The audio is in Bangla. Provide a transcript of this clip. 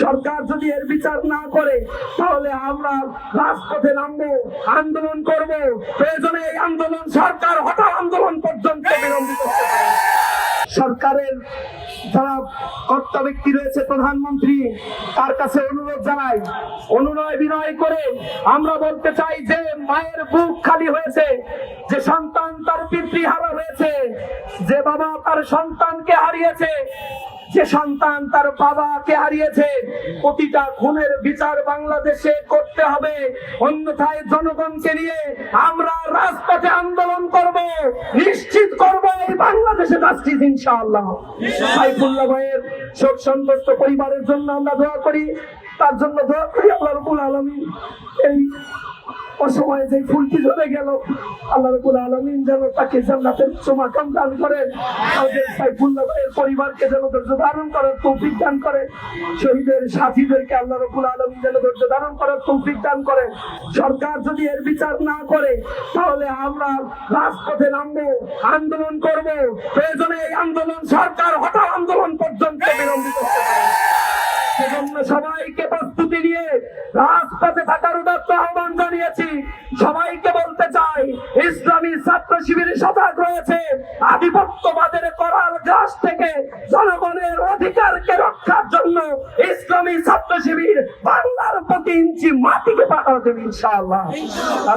সরকার যদি এর বিচার না করে তাহলে আমরা রাজপথে নামবো, আন্দোলন করব। প্রয়োজনে এই আন্দোলন সরকার হটাও আন্দোলন পর্যন্ত বিলম্বিত করতে পারে। সরকারের যারা কর্তা ব্যক্তি রয়েছে, প্রধানমন্ত্রী, তার কাছে অনুরোধ জানাই, অনুনয় বিনয় করে আমরা বলতে চাই যে মায়ের বুক খালি হয়েছে, যে সন্তান তার পিতৃহারা হয়েছে, যে বাবা তার সন্তানকে হারিয়েছে, যে সন্তান তার বাবাকে হারিয়েছে, প্রতিটা খুনের বিচার বাংলাদেশে করতে হবে। অন্যথায় জনগণকে নিয়ে আমরা রাজপথে আন্দোলন করব, নিশ্চিত করব এই বাংলাদেশে জাস্টিস ইনশাআল্লাহ। সাইফুল্লাহ ভাইয়ের শোক সন্তপ্ত পরিবারের জন্য আমরা দোয়া করি, তার জন্য দোয়া করি আল্লাহ রাব্বুল আলামিন এই অসময়ে যে ফুলটি ঝরে গেল, আল্লাহ রাব্বুল আলামিন যেন তাকে জান্নাতের উচ্চ মাকাম দান করেন। আমাদের সাইফুল্লাহ ভাইয়ের পরিবারকে যেন ধৈর্য ধারণ করার তৌফিক দান করেন। শহীদের সাথীদেরকে আল্লাহ রাব্বুল আলামিন যেন ধৈর্য ধারণ করার তৌফিক দান করেন। সরকার যদি এর বিচার না করে তাহলে আমরা রাজপথে নামবো, আন্দোলন করব। প্রয়োজনে এই আন্দোলন সরকার হটাও আন্দোলন পর্যন্ত বিলম্বিত করতে পারে। সেজন্য সবাইকে প্রস্তুতি নিয়ে রাজপথে থাকার উদাত্ত আহ্বান জানিয়েছি। সবাইকে বলতে চাই, ইসলামী ছাত্র শিবির সজাগ রয়েছে আধিপত্যবাদের করাল গাছ থেকে জনগণের অধিকারকে রক্ষার জন্য। ইসলামী ছাত্র শিবির বাংলার প্রতি ইঞ্চি মাটিকে পাঠাতে ইনশাআল্লাহ।